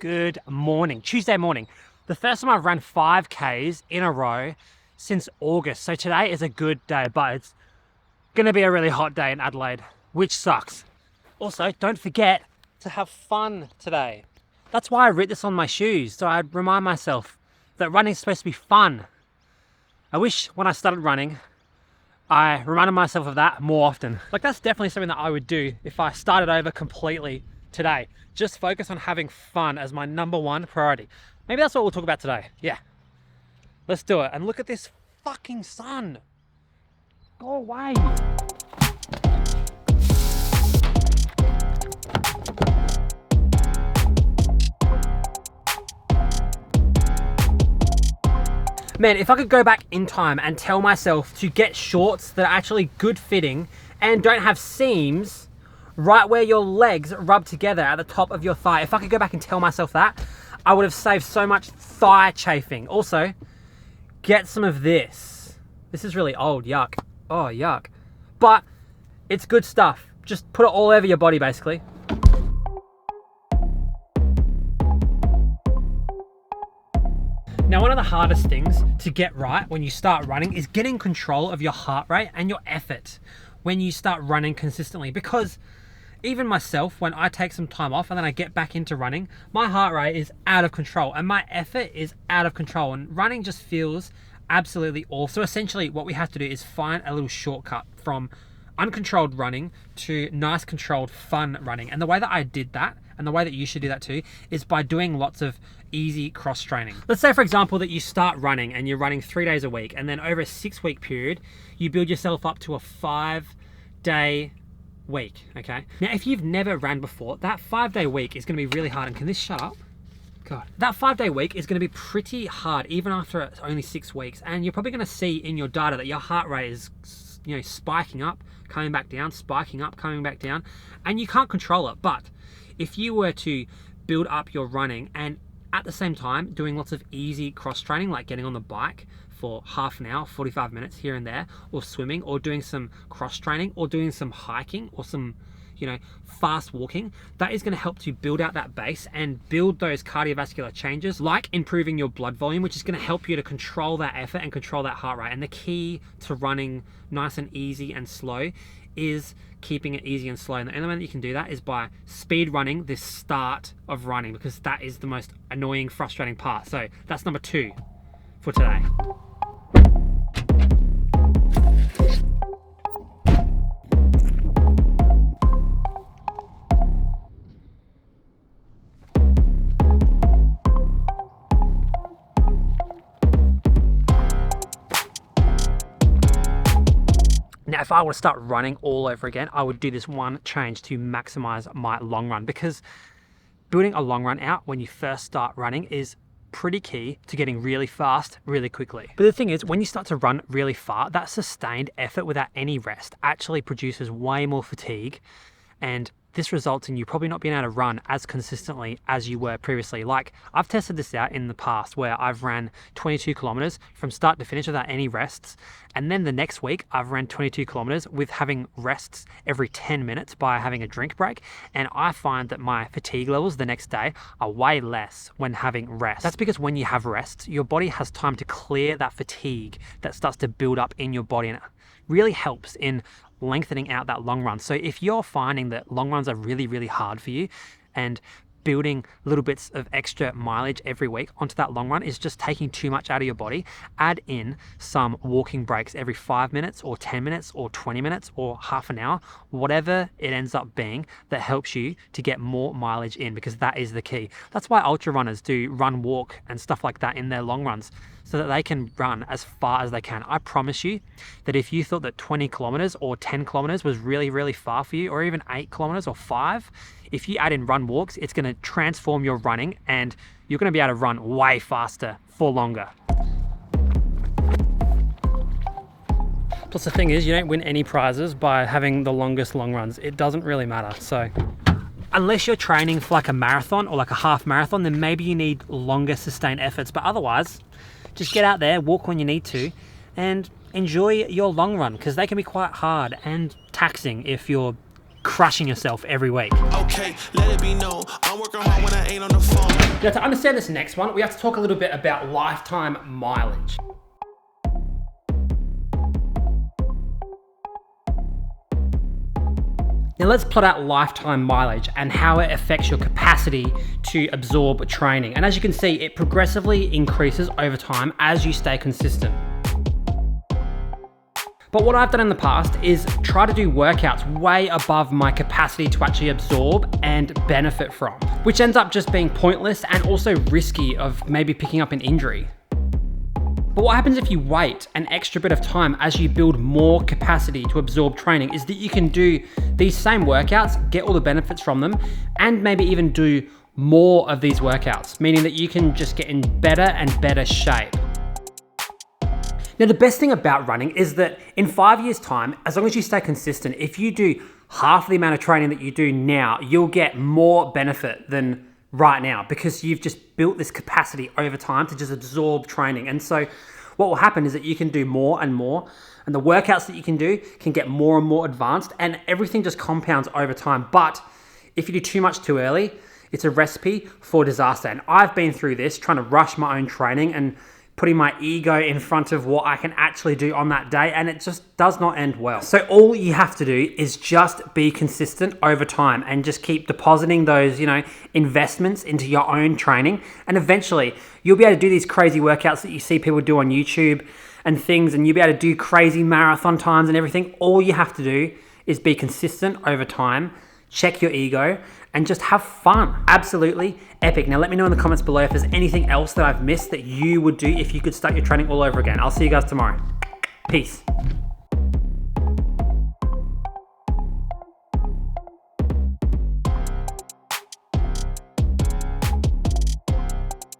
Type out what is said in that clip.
Good morning. Tuesday morning. The first time I've run 5Ks in a row since August. So today is a good day, but it's gonna be a really hot day in Adelaide, which sucks. Also, don't forget to have fun today. That's why I wrote this on my shoes, so I'd remind myself that running is supposed to be fun. I wish when I started running, I reminded myself of that more often. Like, that's definitely something that I would do if I started over completely today. Just focus on having fun as my #1 priority. Maybe that's what we'll talk about today. Yeah, let's do it. And look at this fucking sun. Go away. Man, if I could go back in time and tell myself to get shorts that are actually good fitting and don't have seams right where your legs rub together at the top of your thigh. If I could go back and tell myself that, I would have saved so much thigh chafing. Also, get some of this. This is really old, yuck. Oh, yuck. But it's good stuff. Just put it all over your body, basically. Now, one of the hardest things to get right when you start running is getting control of your heart rate and your effort when you start running consistently. Because even myself, when I take some time off and then I get back into running, my heart rate is out of control and my effort is out of control, and running just feels absolutely awful. So essentially what we have to do is find a little shortcut from uncontrolled running to nice controlled fun running. And the way that I did that, and the way that you should do that too, is by doing lots of easy cross training. Let's say, for example, that you start running and you're running 3 days a week, and then over a 6-week period, you build yourself up to a 5-day week, okay? Now, if you've never ran before, that 5-day week is gonna be really hard. And can this shut up? God. That 5-day week is gonna be pretty hard, even after it's only 6 weeks. And you're probably gonna see in your data that your heart rate is, spiking up, coming back down, spiking up, coming back down, and you can't control it. But if you were to build up your running and at the same time doing lots of easy cross training, like getting on the bike for half an hour, 45 minutes here and there, or swimming, or doing some cross training, or doing some hiking, or some, fast walking, that is going to help to build out that base and build those cardiovascular changes, like improving your blood volume, which is going to help you to control that effort and control that heart rate. And the key to running nice and easy and slow is keeping it easy and slow. And the only way that you can do that is by speed running this start of running, because that is the most annoying, frustrating part. So that's #2 for today. Now, if I were to start running all over again, I would do this one change to maximize my long run, because building a long run out when you first start running is pretty key to getting really fast really quickly. But the thing is, when you start to run really far, that sustained effort without any rest actually produces way more fatigue, and this results in you probably not being able to run as consistently as you were previously. Like, I've tested this out in the past where I've ran 22 kilometers from start to finish without any rests. And then the next week I've ran 22 kilometers with having rests every 10 minutes by having a drink break. And I find that my fatigue levels the next day are way less when having rest. That's because when you have rests, your body has time to clear that fatigue that starts to build up in your body, and it really helps in lengthening out that long run. So if you're finding that long runs are really, really hard for you, and building little bits of extra mileage every week onto that long run is just taking too much out of your body, add in some walking breaks every 5 minutes or 10 minutes or 20 minutes or half an hour, whatever it ends up being, that helps you to get more mileage in, because that is the key. That's why ultra runners do run, walk and stuff like that in their long runs, so that they can run as far as they can. I promise you that if you thought that 20 kilometers or 10 kilometers was really, really far for you, or even 8 kilometers or 5, if you add in run walks, it's gonna transform your running and you're gonna be able to run way faster for longer. Plus, the thing is, you don't win any prizes by having the longest long runs. It doesn't really matter. So unless you're training for like a marathon or like a half marathon, then maybe you need longer sustained efforts. But otherwise, just get out there, walk when you need to, and enjoy your long run, because they can be quite hard and taxing if you're crushing yourself every week. Okay, let it be known, I'm working hard when I ain't on the phone. Now, to understand this next one, we have to talk a little bit about lifetime mileage. Now let's plot out lifetime mileage and how it affects your capacity to absorb training. And as you can see, it progressively increases over time as you stay consistent. But what I've done in the past is try to do workouts way above my capacity to actually absorb and benefit from, which ends up just being pointless and also risky of maybe picking up an injury. But what happens if you wait an extra bit of time as you build more capacity to absorb training is that you can do these same workouts, get all the benefits from them, and maybe even do more of these workouts, meaning that you can just get in better and better shape. Now, the best thing about running is that in 5 years' time, as long as you stay consistent, if you do half the amount of training that you do now, you'll get more benefit than right now because you've just built this capacity over time to just absorb training. And so what will happen is that you can do more and more, and the workouts that you can do can get more and more advanced, and everything just compounds over time. But if you do too much too early, it's a recipe for disaster. And I've been through this, trying to rush my own training and putting my ego in front of what I can actually do on that day, and it just does not end well. So all you have to do is just be consistent over time and just keep depositing those, investments into your own training, and eventually you'll be able to do these crazy workouts that you see people do on YouTube and things, and you'll be able to do crazy marathon times and everything. All you have to do is be consistent over time, check your ego, and just have fun. Absolutely epic. Now let me know in the comments below if there's anything else that I've missed that you would do if you could start your training all over again. I'll see you guys tomorrow. Peace.